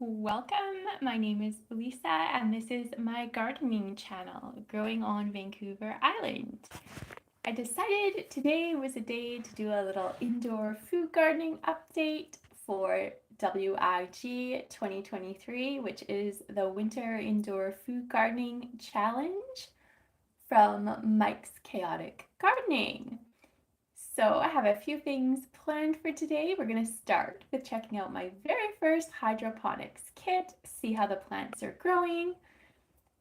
Welcome, my name is Lisa and this is my gardening channel, Growing on Vancouver Island. I decided today was a day to do a little indoor food gardening update for WIG 2023, which is the Winter Indoor Food Gardening Challenge from Mike's Chaotic Gardening. So I have a few things planned for today. We're going to start with checking out my very first hydroponics kit, see how the plants are growing,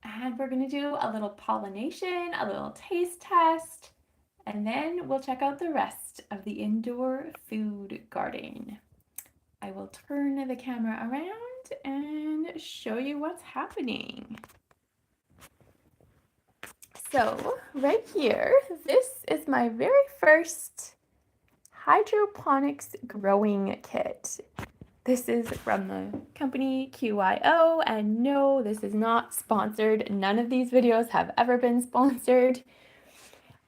and we're going to do a little pollination, a little taste test, and then we'll check out the rest of the indoor food garden. I will turn the camera around and show you what's happening. So right here, this is my very first hydroponics growing kit. This is from the company QYO, and no, this is not sponsored. None of these videos have ever been sponsored.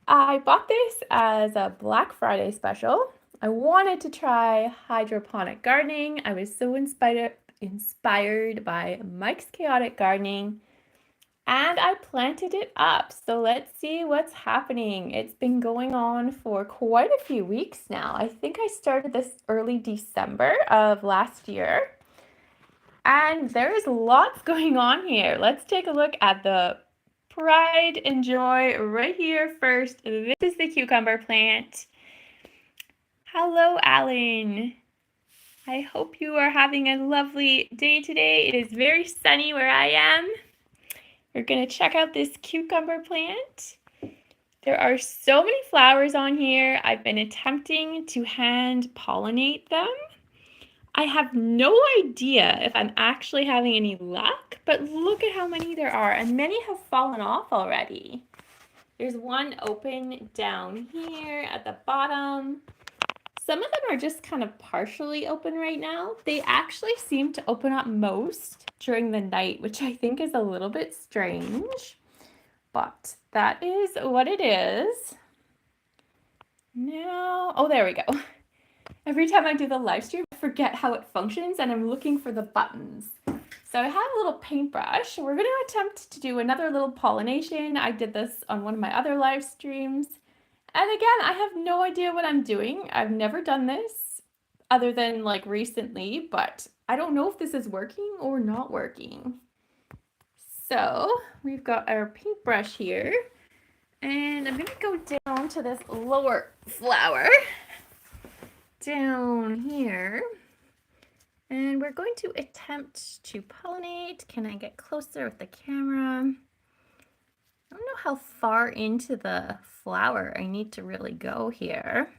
I bought this as a Black Friday special. I wanted to try hydroponic gardening. I was so inspired by Mike's Chaotic Gardening, and I planted it up. So let's see what's happening. It's been going on for quite a few weeks now. I think I started this early December of last year. And there is lots going on here. Let's take a look at the pride and joy right here first. This is the cucumber plant. Hello, Alan. I hope you are having a lovely day today. It is very sunny where I am. We're going to check out this cucumber plant. There are so many flowers on here. I've been attempting to hand pollinate them. I have no idea if I'm actually having any luck, but look at how many there are, and many have fallen off already. There's one open down here at the bottom. Some of them are just kind of partially open right now. They actually seem to open up most during the night, which I think is a little bit strange, but that is what it is. Now, oh, there we go. Every time I do the live stream, I forget how it functions and I'm looking for the buttons. So I have a little paintbrush. We're going to attempt to do another little pollination. I did this on one of my other live streams. And again, I have no idea what I'm doing. I've never done this other than like recently, but I don't know if this is working or not working. So we've got our paintbrush here, and I'm going to go down to this lower flower down here, and we're going to attempt to pollinate. Can I get closer with the camera? I don't know how far into the flower I need to really go here.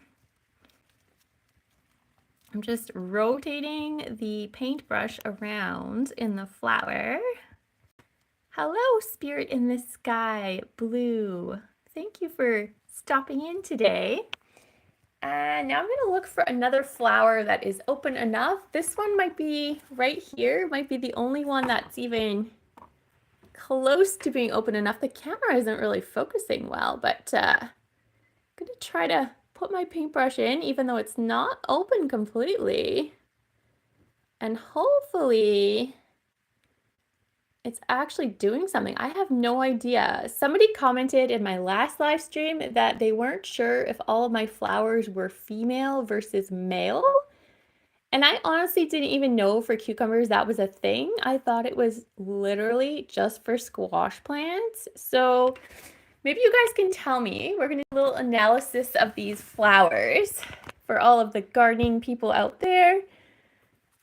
I'm just rotating the paintbrush around in the flower. Hello, Spirit in the Sky, Blue. Thank you for stopping in today. And now I'm going to look for another flower that is open enough. This one might be right here, might be the only one that's even close to being open enough. The camera isn't really focusing well, but I'm going to try to put my paintbrush in, even though it's not open completely. And hopefully it's actually doing something. I have no idea. Somebody commented in my last live stream that they weren't sure if all of my flowers were female versus male. And I honestly didn't even know for cucumbers that was a thing. I thought it was literally just for squash plants. So maybe you guys can tell me. We're going to do a little analysis of these flowers for all of the gardening people out there.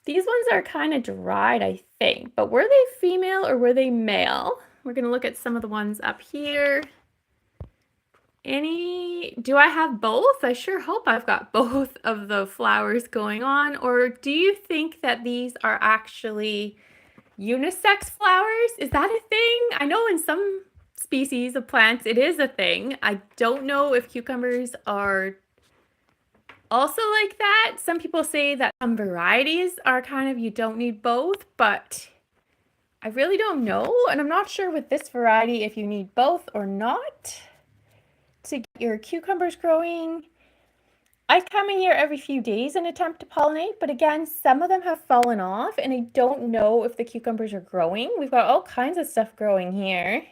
These ones are kind of dried, I think, but were they female or were they male? We're going to look at some of the ones up here. Do I have both? I sure hope I've got both of the flowers going on. Or do you think that these are actually unisex flowers? Is that a thing? I know in some species of plants it is a thing. I don't know if cucumbers are also like that. Some people say that some varieties are kind of, you don't need both, but I really don't know. And I'm not sure with this variety if you need both or not to get your cucumbers growing. I come in here every few days and attempt to pollinate, but again, some of them have fallen off and I don't know if the cucumbers are growing. We've got all kinds of stuff growing here.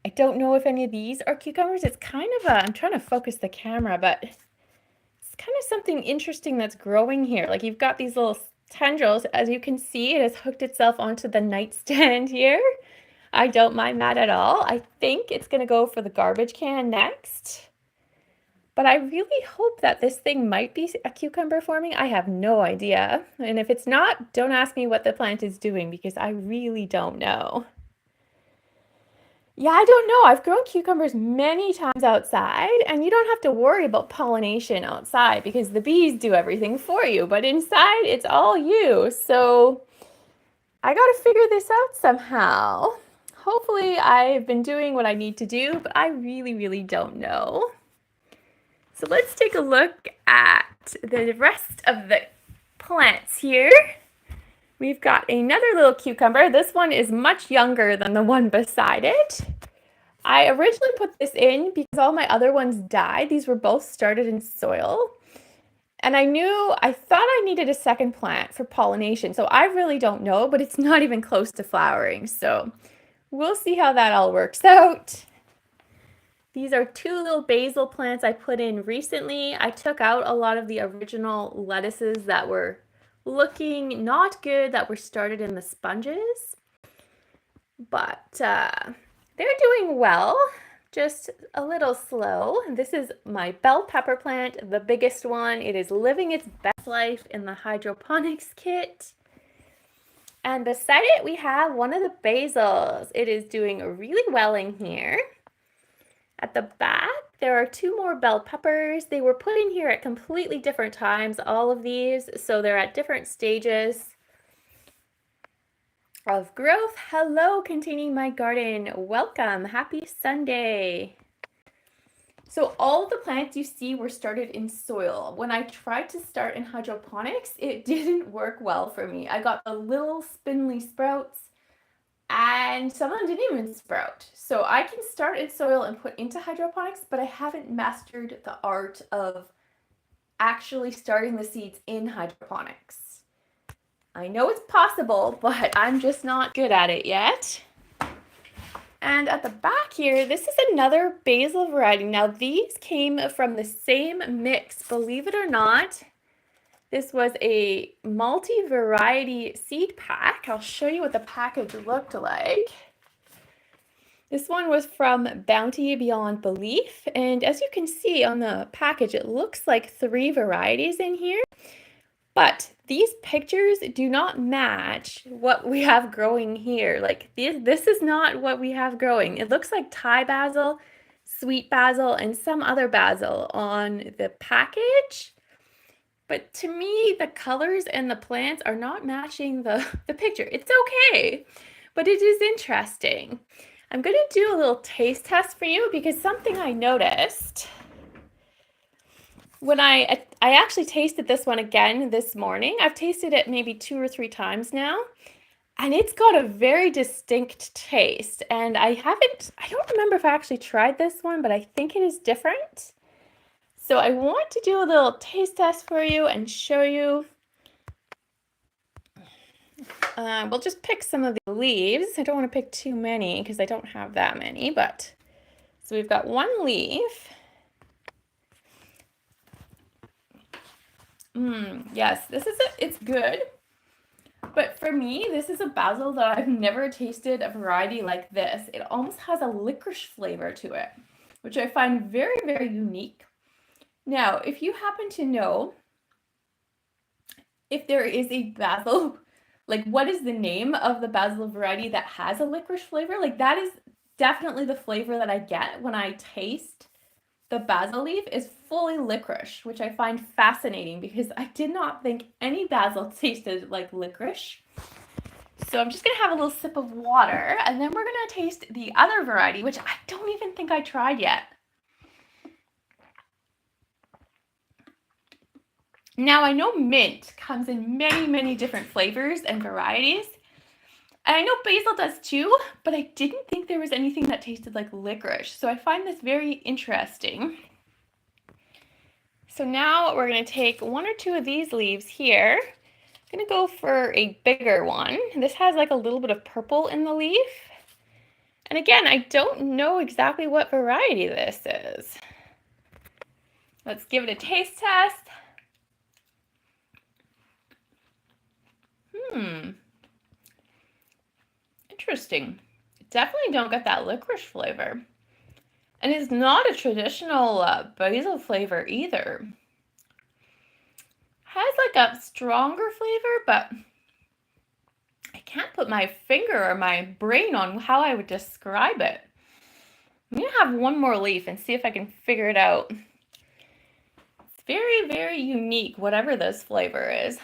I don't know if any of these are cucumbers. It's kind of I'm trying to focus the camera, but it's kind of something interesting that's growing here. Like you've got these little tendrils. As you can see, it has hooked itself onto the nightstand here. I don't mind that at all. I think it's going to go for the garbage can next. But I really hope that this thing might be a cucumber forming. I have no idea. And if it's not, don't ask me what the plant is doing because I really don't know. Yeah, I don't know. I've grown cucumbers many times outside, and you don't have to worry about pollination outside because the bees do everything for you. But inside, it's all you. So I got to figure this out somehow. Hopefully, I've been doing what I need to do, but I really, really don't know. So let's take a look at the rest of the plants here. We've got another little cucumber. This one is much younger than the one beside it. I originally put this in because all my other ones died. These were both started in soil. And I thought I needed a second plant for pollination. So I really don't know, but it's not even close to flowering. So we'll see how that all works out. These are two little basil plants I put in recently. I took out a lot of the original lettuces that were looking not good, that were started in the sponges. But they're doing well, just a little slow. This is my bell pepper plant, the biggest one. It is living its best life in the hydroponics kit. And beside it, we have one of the basils. It is doing really well in here. At the back, there are two more bell peppers. They were put in here at completely different times, all of these, so they're at different stages of growth. Hello, Containing My Garden. Welcome. Happy Sunday. So all of the plants you see were started in soil. When I tried to start in hydroponics, it didn't work well for me. I got the little spindly sprouts, and some of them didn't even sprout. So I can start in soil and put into hydroponics, but I haven't mastered the art of actually starting the seeds in hydroponics. I know it's possible, but I'm just not good at it yet. And at the back here, this is another basil variety. Now these came from the same mix, believe it or not. This was a multi-variety seed pack. I'll show you what the package looked like. This one was from Bounty Beyond Belief. And as you can see on the package, it looks like 3 varieties in here. But these pictures do not match what we have growing here. Like this is not what we have growing. It looks like Thai basil, sweet basil, and some other basil on the package. But to me, the colors and the plants are not matching the picture. It's okay, but it is interesting. I'm going to do a little taste test for you because something I noticed when I actually tasted this one again this morning. I've tasted it maybe 2 or 3 times now, and it's got a very distinct taste. And I don't remember if I actually tried this one, but I think it is different. So I want to do a little taste test for you and show you. We'll just pick some of the leaves. I don't want to pick too many because I don't have that many, but so we've got 1 leaf. Yes, it's good. But for me, this is a basil that I've never tasted a variety like this. It almost has a licorice flavor to it, which I find very, very unique. Now, if you happen to know if there is a basil, like what is the name of the basil variety that has a licorice flavor? Like that is definitely the flavor that I get when I taste the basil leaf is fully licorice, which I find fascinating because I did not think any basil tasted like licorice. So I'm just going to have a little sip of water, and then we're going to taste the other variety, which I don't even think I tried yet. Now I know mint comes in many, many different flavors and varieties. And I know basil does too, but I didn't think there was anything that tasted like licorice. So I find this very interesting. So now we're going to take 1 or 2 of these leaves here. I'm going to go for a bigger one. This has like a little bit of purple in the leaf. And again, I don't know exactly what variety this is. Let's give it a taste test. Interesting. Definitely don't get that licorice flavor. And it's not a traditional basil flavor either. Has like a stronger flavor, but I can't put my finger or my brain on how I would describe it. I'm gonna have one more leaf and see if I can figure it out. It's very, very unique, whatever this flavor is.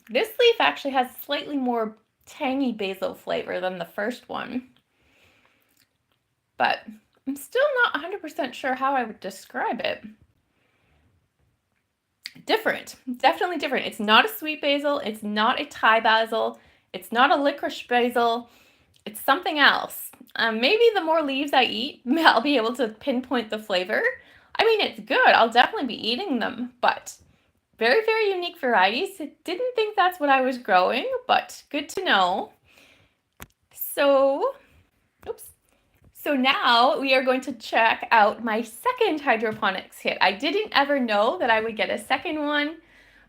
This leaf actually has slightly more tangy basil flavor than the first one. But I'm still not 100% sure how I would describe it. Different, definitely different. It's not a sweet basil, it's not a Thai basil, it's not a licorice basil, it's something else. Maybe the more leaves I eat, I'll be able to pinpoint the flavor. I mean, it's good, I'll definitely be eating them, but very, very unique varieties. Didn't think that's what I was growing, but good to know. So now we are going to check out my second hydroponics kit. I didn't ever know that I would get a second one,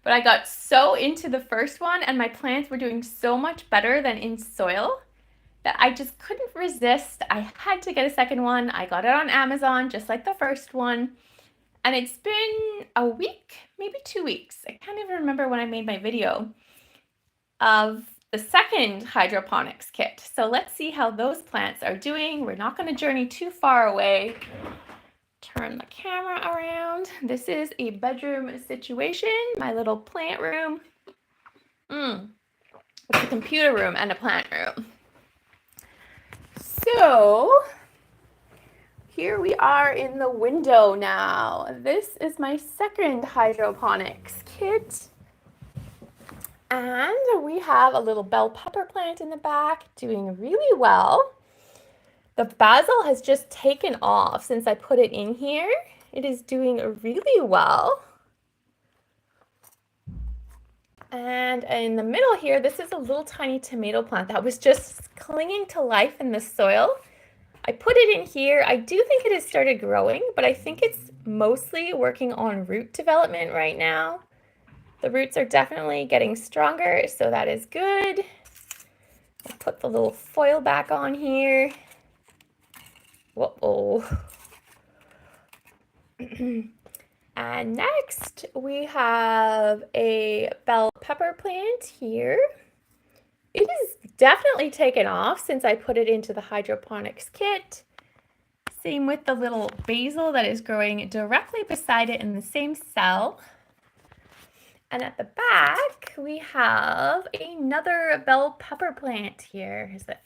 but I got so into the first one and my plants were doing so much better than in soil that I just couldn't resist. I had to get a second one. I got it on Amazon, just like the first one. And it's been a week, maybe 2 weeks. I can't even remember when I made my video of the second hydroponics kit. So let's see how those plants are doing. We're not going to journey too far away. Turn the camera around. This is a bedroom situation, my little plant room. It's a computer room and a plant room. So here we are in the window now. This is my second hydroponics kit. And we have a little bell pepper plant in the back doing really well. The basil has just taken off since I put it in here. It is doing really well. And in the middle here, this is a little tiny tomato plant that was just clinging to life in the soil. I put it in here. I do think it has started growing, but I think it's mostly working on root development right now. The roots are definitely getting stronger, so that is good. I'll put the little foil back on here. Whoa. And next we have a bell pepper plant here. It has definitely taken off since I put it into the hydroponics kit. Same with the little basil that is growing directly beside it in the same cell. And at the back, we have another bell pepper plant here. Is the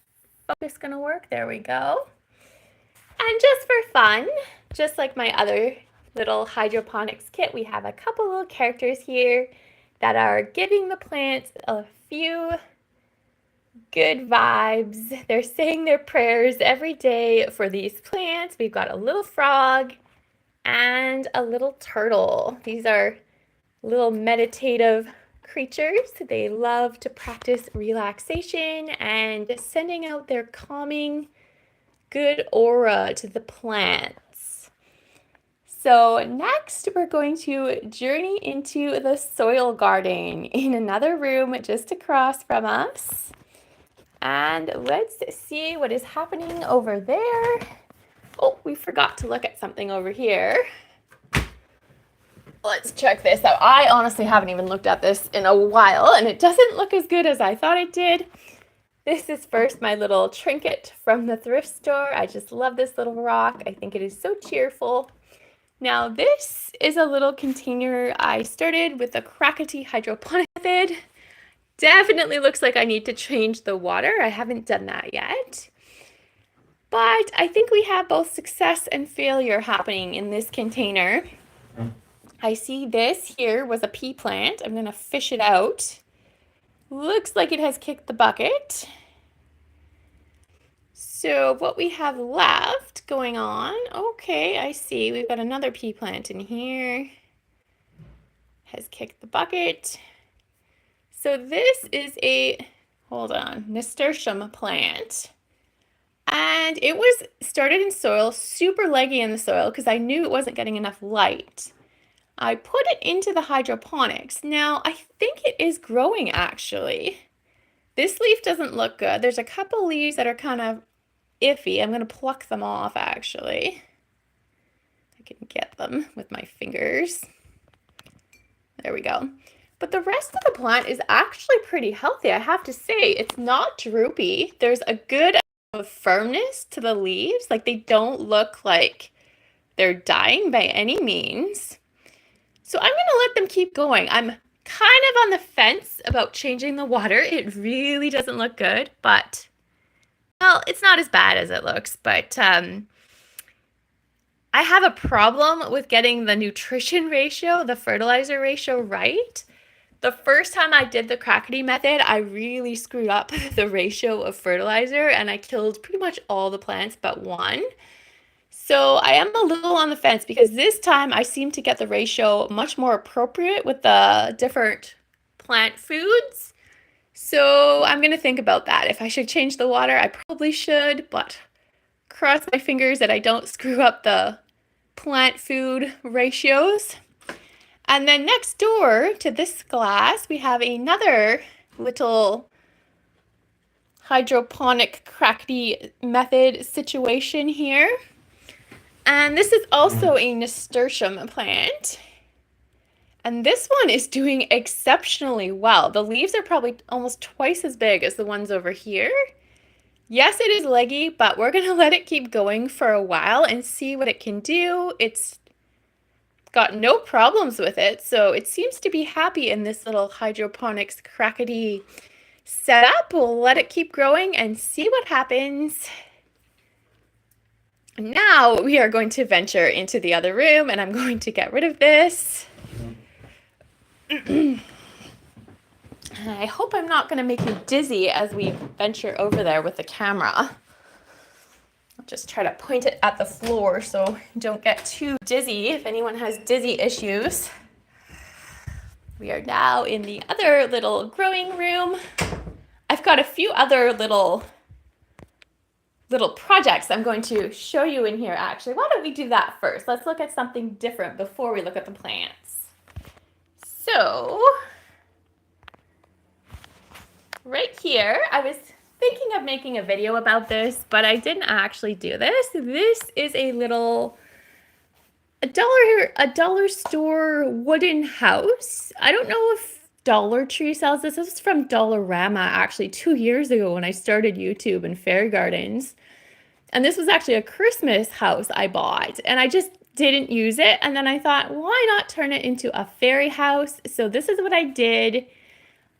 focus gonna work? There we go. And just for fun, just like my other little hydroponics kit, we have a couple little characters here that are giving the plants a few good vibes. They're saying their prayers every day for these plants. We've got a little frog and a little turtle. These are little meditative creatures. They love to practice relaxation and sending out their calming, good aura to the plants. So next we're going to journey into the soil garden in another room just across from us. And let's see what is happening over there. Oh, we forgot to look at something over here. Let's check this out. I honestly haven't even looked at this in a while, and it doesn't look as good as I thought it did. This is first my little trinket from the thrift store. I just love this little rock. I think it is so cheerful. Now this is a little container I started with the Krakati hydroponic method. Definitely looks like I need to change the water. I haven't done that yet. But I think we have both success and failure happening in this container. I see this here was a pea plant. I'm going to fish it out. Looks like it has kicked the bucket. So what we have left going on, okay, I see. We've got another pea plant in here. Has kicked the bucket. So this is a, hold on, nasturtium plant. And it was started in soil, super leggy in the soil because I knew it wasn't getting enough light. I put it into the hydroponics. Now, I think it is growing actually. This leaf doesn't look good. There's a couple leaves that are kind of iffy. I'm going to pluck them off actually. I can get them with my fingers. There we go. But the rest of the plant is actually pretty healthy. I have to say, it's not droopy. There's a good of firmness to the leaves. Like they don't look like they're dying by any means. So I'm going to let them keep going. I'm kind of on the fence about changing the water. It really doesn't look good, but well, it's not as bad as it looks, but I have a problem with getting the nutrition ratio, the fertilizer ratio right. The first time I did the crackety method, I really screwed up the ratio of fertilizer and I killed pretty much all the plants but one. So I am a little on the fence because this time I seem to get the ratio much more appropriate with the different plant foods. So I'm going to think about that. If I should change the water, I probably should, but cross my fingers that I don't screw up the plant food ratios. And then next door to this glass, we have another little hydroponic crackety method situation here. And this is also a nasturtium plant. And this one is doing exceptionally well. The leaves are probably almost twice as big as the ones over here. Yes, it is leggy, but we're going to let it keep going for a while and see what it can do. It's got no problems with it, so it seems to be happy in this little hydroponics crackety setup. We'll let it keep growing and see what happens. Now we are going to venture into the other room and I'm going to get rid of this. I hope I'm not going to make you dizzy as we venture over there with the camera. I'll just try to point it at the floor so you don't get too dizzy if anyone has dizzy issues. We are now in the other little growing room. I've got a few other little projects I'm going to show you in here actually. Why don't we do that first? Let's look at something different before we look at the plants. So, right here, I was thinking of making a video about this, but I didn't actually do this. This is a little dollar store wooden house. I don't know if Dollar Tree sells this. This is from Dollarama actually 2 years ago when I started YouTube and fairy gardens. And this was actually a Christmas house I bought and I just didn't use it. And then I thought, why not turn it into a fairy house? So this is what I did.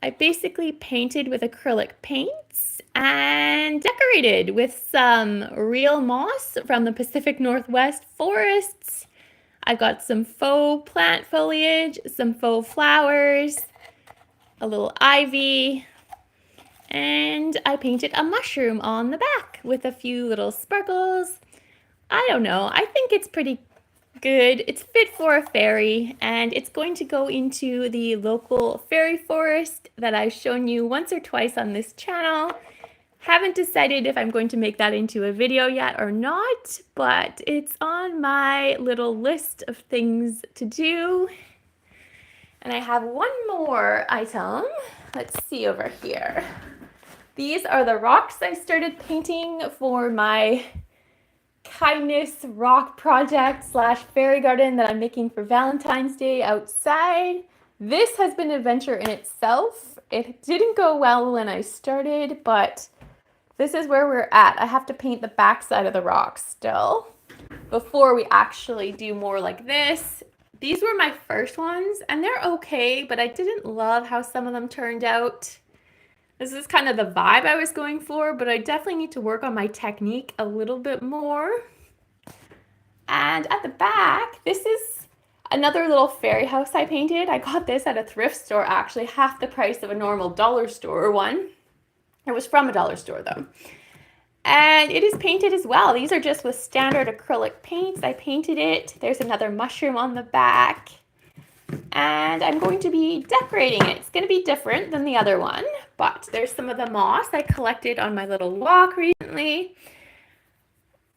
I basically painted with acrylic paints and decorated with some real moss from the Pacific Northwest forests. I've got some faux plant foliage, some faux flowers, a little ivy, and I painted a mushroom on the back with a few little sparkles. I don't know, I think it's pretty good. It's fit for a fairy and it's going to go into the local fairy forest that I've shown you once or twice on this channel. Haven't decided if I'm going to make that into a video yet or not, but it's on my little list of things to do. And I have one more item. Let's see over here. These are the rocks I started painting for my kindness rock project / fairy garden that I'm making for Valentine's Day outside. This has been an adventure in itself. It didn't go well when I started, but this is where we're at. I have to paint the back side of the rocks still before we actually do more like this. These were my first ones and they're okay, but I didn't love how some of them turned out. This is kind of the vibe I was going for, but I definitely need to work on my technique a little bit more. And at the back, this is another little fairy house I painted. I got this at a thrift store, actually half the price of a normal dollar store one. It was from a dollar store though. And it is painted as well. These are just with standard acrylic paints. I painted it. There's another mushroom on the back. And I'm going to be decorating it. It's going to be different than the other one, but there's some of the moss I collected on my little walk recently.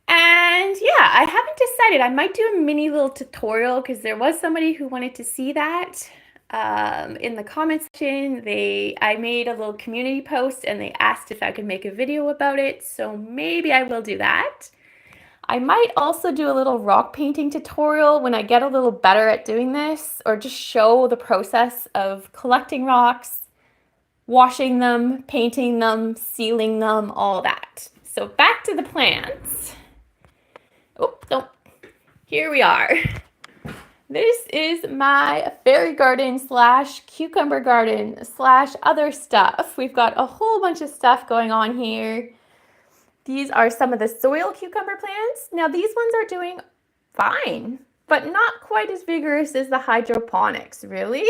And yeah, I haven't decided. I might do a mini little tutorial because there was somebody who wanted to see that. In the comments section, I made a little community post and they asked if I could make a video about it. So maybe I will do that. I might also do a little rock painting tutorial when I get a little better at doing this, or just show the process of collecting rocks, washing them, painting them, sealing them, all that. So back to the plants. Oh, no. Here we are. This is my fairy garden slash cucumber garden slash other stuff. We've got a whole bunch of stuff going on here. These are some of the soil cucumber plants. Now these ones are doing fine, but not quite as vigorous as the hydroponics, really.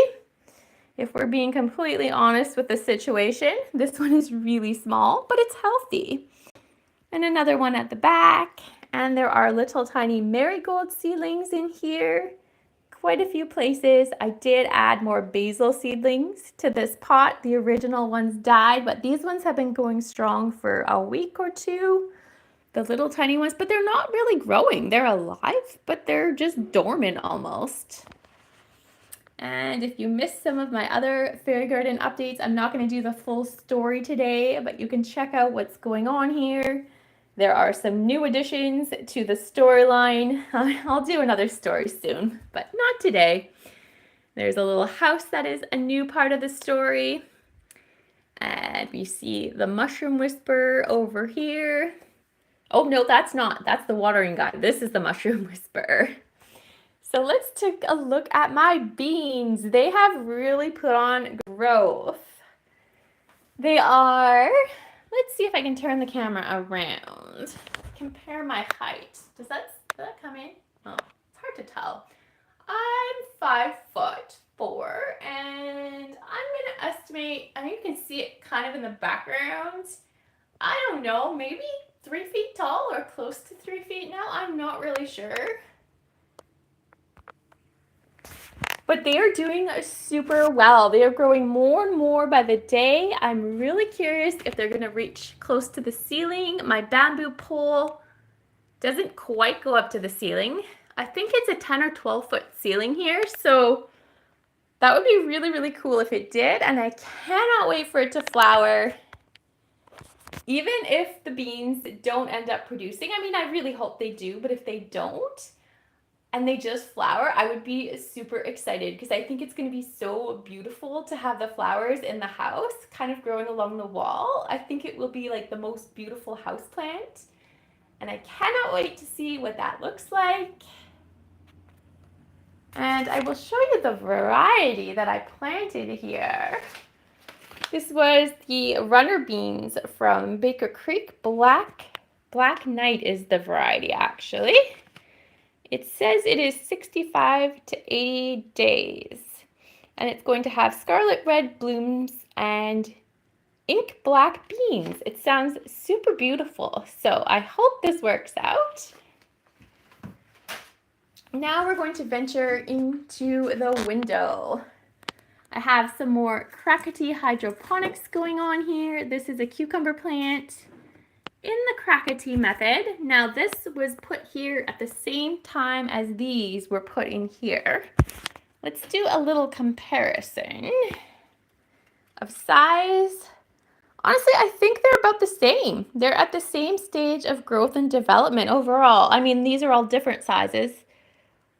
If we're being completely honest with the situation, this one is really small, but it's healthy. And another one at the back. And there are little tiny marigold seedlings in here. Quite a few places. I did add more basil seedlings to this pot. The original ones died, but these ones have been going strong for a week or two. The little tiny ones, but they're not really growing. They're alive, but they're just dormant almost. And if you missed some of my other fairy garden updates, I'm not going to do the full story today, but you can check out what's going on here. There are some new additions to the storyline. I'll do another story soon, but not today. There's a little house that is a new part of the story. And we see the mushroom whisperer over here. Oh, no, that's not. That's the watering guy. This is the mushroom whisperer. So let's take a look at my beans. They have really put on growth. They are... Let's see if I can turn the camera around. Compare my height. Does that come in? Oh, it's hard to tell. I'm 5'4", and I'm gonna estimate, I think you can see it kind of in the background. I don't know, maybe 3 feet tall or close to 3 feet now. I'm not really sure. But they are doing super well. They are growing more and more by the day. I'm really curious if they're gonna reach close to the ceiling. My bamboo pole doesn't quite go up to the ceiling. I think it's a 10 or 12 foot ceiling here. So that would be really, really cool if it did. And I cannot wait for it to flower. Even if the beans don't end up producing, I mean, I really hope they do, but if they don't, and they just flower, I would be super excited because I think it's going to be so beautiful to have the flowers in the house kind of growing along the wall. I think it will be like the most beautiful house plant, and I cannot wait to see what that looks like. And I will show you the variety that I planted here. This was the runner beans from Baker Creek. Black Knight is the variety actually. It says it is 65 to 80 days, and it's going to have scarlet red blooms and ink black beans. It sounds super beautiful, so I hope this works out. Now we're going to venture into the window. I have some more Crackety hydroponics going on here. This is a cucumber plant in the Crackety method. Now this was put here at the same time as these were put in here. Let's do a little comparison of size. Honestly, I think they're about the same. They're at the same stage of growth and development overall. I mean, these are all different sizes,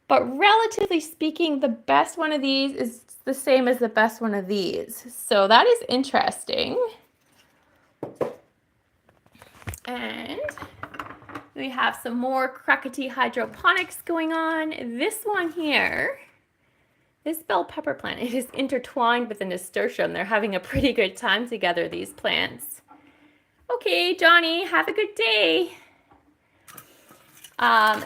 but relatively speaking, the best one of these is the same as the best one of these. So that is interesting. And we have some more Crackety hydroponics going on. This one here, this bell pepper plant, it is intertwined with a nasturtium. They're having a pretty good time together, these plants. Okay, Johnny, have a good day.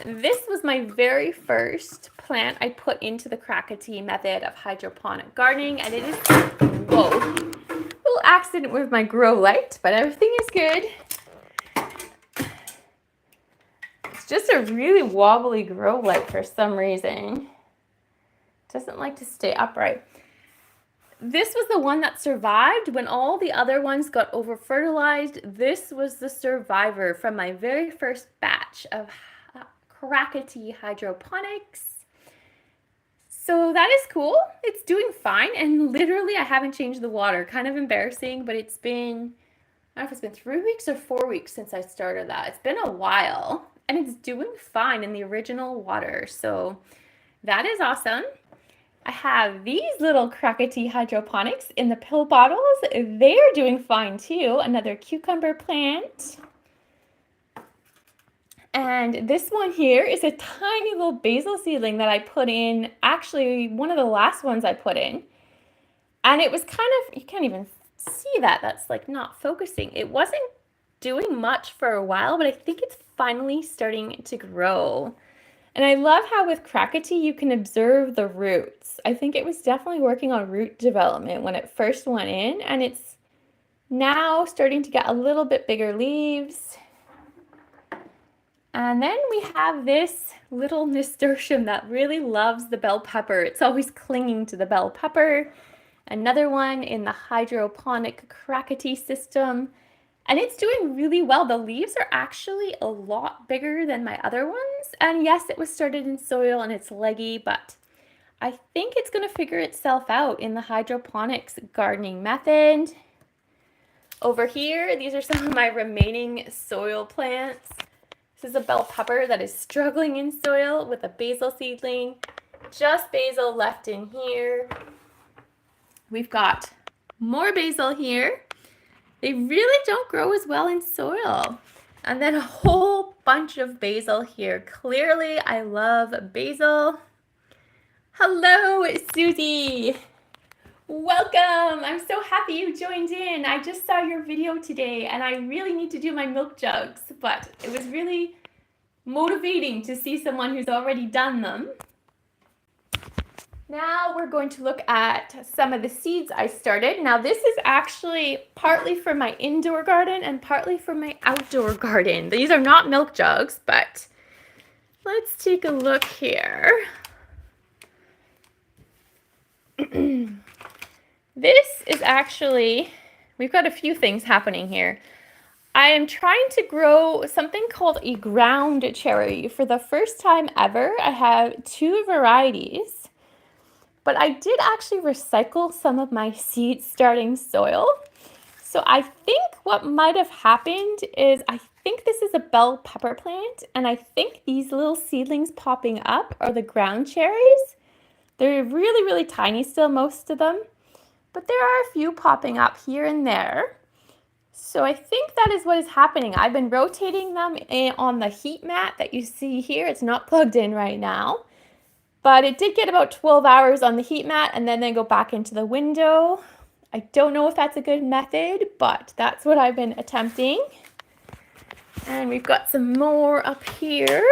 This was my very first plant I put into the Crackety method of hydroponic gardening, and it is, whoa, a little accident with my grow light, but everything is good. just a really wobbly grow light for some reason. Doesn't like to stay upright. This was the one that survived when all the other ones got over fertilized. This was the survivor from my very first batch of Krakatee hydroponics. So that is cool. It's doing fine, and literally I haven't changed the water. Kind of embarrassing, but it's been, I don't know if it's been 3 weeks or 4 weeks since I started that. It's been a while, and it's doing fine in the original water. So that is awesome. I have these little Krakatee hydroponics in the pill bottles. They're doing fine too. Another cucumber plant. And this one here is a tiny little basil seedling that I put in, actually one of the last ones I put in. And it was kind of, you can't even see that, that's like not focusing. It wasn't doing much for a while, but I think it's finally starting to grow. And I love how with Krakatee you can observe the roots. I think it was definitely working on root development when it first went in, and it's now starting to get a little bit bigger leaves. And then we have this little nasturtium that really loves the bell pepper. It's always clinging to the bell pepper. Another one in the hydroponic Krakatee system. And it's doing really well. The leaves are actually a lot bigger than my other ones. And yes, it was started in soil and it's leggy, but I think it's going to figure itself out in the hydroponics gardening method. Over here, these are some of my remaining soil plants. This is a bell pepper that is struggling in soil with a basil seedling. Just basil left in here. We've got more basil here. They really don't grow as well in soil. And then a whole bunch of basil here. Clearly, I love basil. Hello, Susie. Welcome. I'm so happy you joined in. I just saw your video today and I really need to do my milk jugs, but it was really motivating to see someone who's already done them. Now we're going to look at some of the seeds I started. Now this is actually partly for my indoor garden and partly for my outdoor garden. These are not milk jugs, but let's take a look here. This is actually, we've got a few things happening here. I am trying to grow something called a ground cherry. For the first time ever, I have 2 varieties, but I did actually recycle some of my seed starting soil. So I think what might have happened is I think this is a bell pepper plant, and I think these little seedlings popping up are the ground cherries. They're really, really tiny still, most of them, but there are a few popping up here and there. So I think that is what is happening. I've been rotating them on the heat mat that you see here. It's not plugged in right now, but it did get about 12 hours on the heat mat and then they go back into the window. I don't know if that's a good method, but that's what I've been attempting. And we've got some more up here.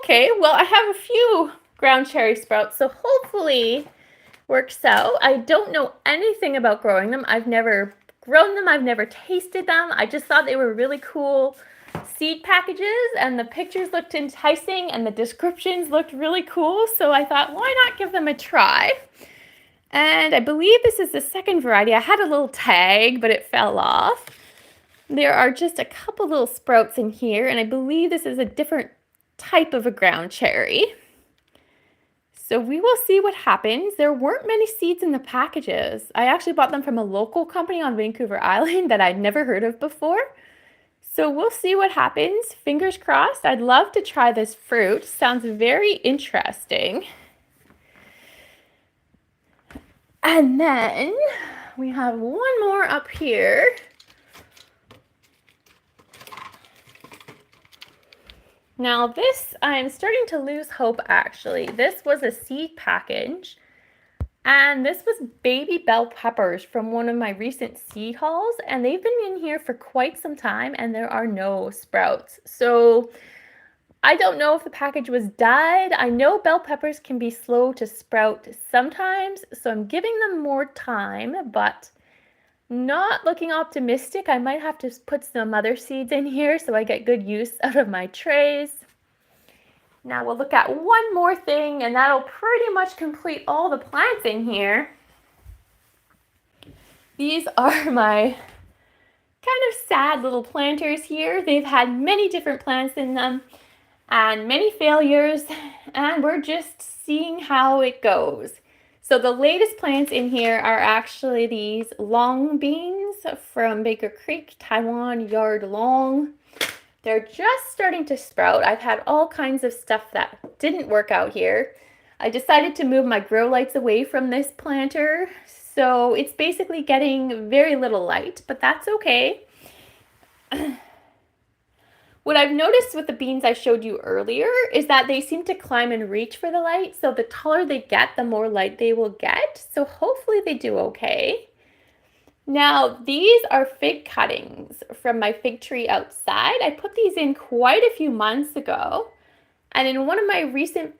Okay, well, I have a few ground cherry sprouts, so hopefully works out. I don't know anything about growing them. I've never grown them. I've never tasted them. I just thought they were really cool seed packages and the pictures looked enticing and the descriptions looked really cool. So I thought, why not give them a try? And I believe this is the second variety. I had a little tag, but it fell off. There are just a couple little sprouts in here, and I believe this is a different type of a ground cherry. So we will see what happens. There weren't many seeds in the packages. I actually bought them from a local company on Vancouver Island that I'd never heard of before. So we'll see what happens. Fingers crossed. I'd love to try this fruit. Sounds very interesting. And then we have one more up here. Now this, I'm starting to lose hope actually. This was a seed package, and this was baby bell peppers from one of my recent seed hauls, and they've been in here for quite some time and there are no sprouts. So I don't know if the package was dyed. I know bell peppers can be slow to sprout sometimes, so I'm giving them more time, but Not looking optimistic. I might have to put some other seeds in here so I get good use out of my trays. Now we'll look at one more thing, and that'll pretty much complete all the plants in here. These are my kind of sad little planters here. They've had many different plants in them and many failures, and we're just seeing how it goes. So the latest plants in here are actually these long beans from Baker Creek, Taiwan yard long. They're just starting to sprout. I've had all kinds of stuff that didn't work out here. I decided to move my grow lights away from this planter, so it's basically getting very little light, but that's okay. What I've noticed with the beans I showed you earlier is that they seem to climb and reach for the light, so the taller they get, the more light they will get, so hopefully they do okay. Now, these are fig cuttings from my fig tree outside. I put these in quite a few months ago, and in one of my recent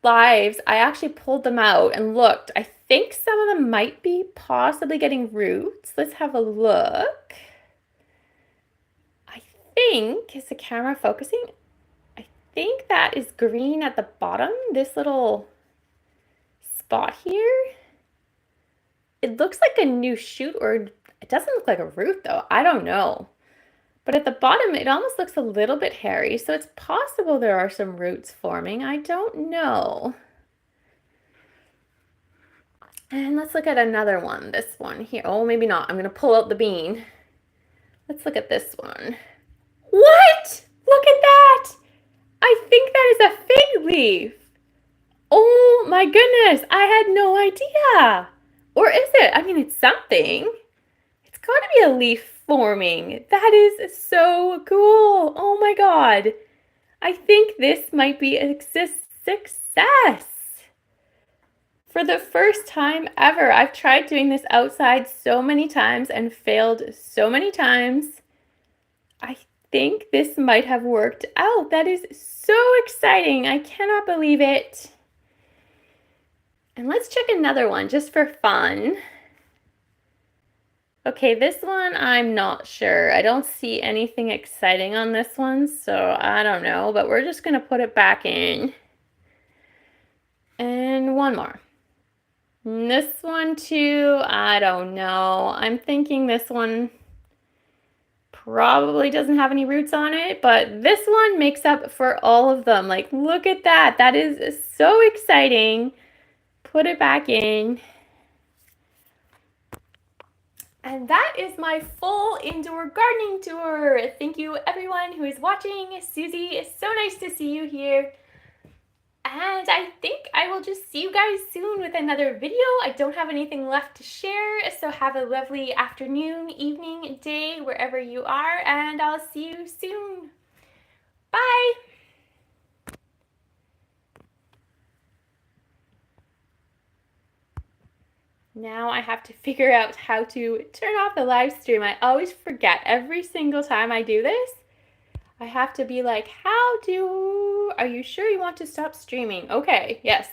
lives, I actually pulled them out and looked. I think some of them might be possibly getting roots. Let's have a look. I think, is the camera focusing? I think that is green at the bottom, this little spot here. It looks like a new shoot, or it doesn't look like a root though. I don't know. But at the bottom, it almost looks a little bit hairy, so it's possible there are some roots forming. I don't know. And let's look at another one, this one here. Oh, maybe not. I'm going to pull out the bean. Let's look at this one. What? Look at that! I think that is a fig leaf. Oh my goodness, I had no idea. Or is it? I mean, it's something. It's got to be a leaf forming. That is so cool. Oh my God. I think this might be a success. For the first time ever, I've tried doing this outside so many times and failed so many times. I think this might have worked out. That is so exciting. I cannot believe it. And let's check another one just for fun. Okay, this one I'm not sure. I don't see anything exciting on this one, so I don't know, but we're just gonna put it back in. And one more. And this one too, I don't know. I'm thinking this one probably doesn't have any roots on it, but this one makes up for all of them. Like, look at that. That is so exciting. Put it back in. And that is my full indoor gardening tour. Thank you everyone who is watching. Susie, it's so nice to see you here. And I think I will just see you guys soon with another video. I don't have anything left to share, so have a lovely afternoon, evening, day, wherever you are, and I'll see you soon. Bye! Now I have to figure out how to turn off the live stream. I always forget every single time I do this. I have to be like, are you sure you want to stop streaming? Okay, yes.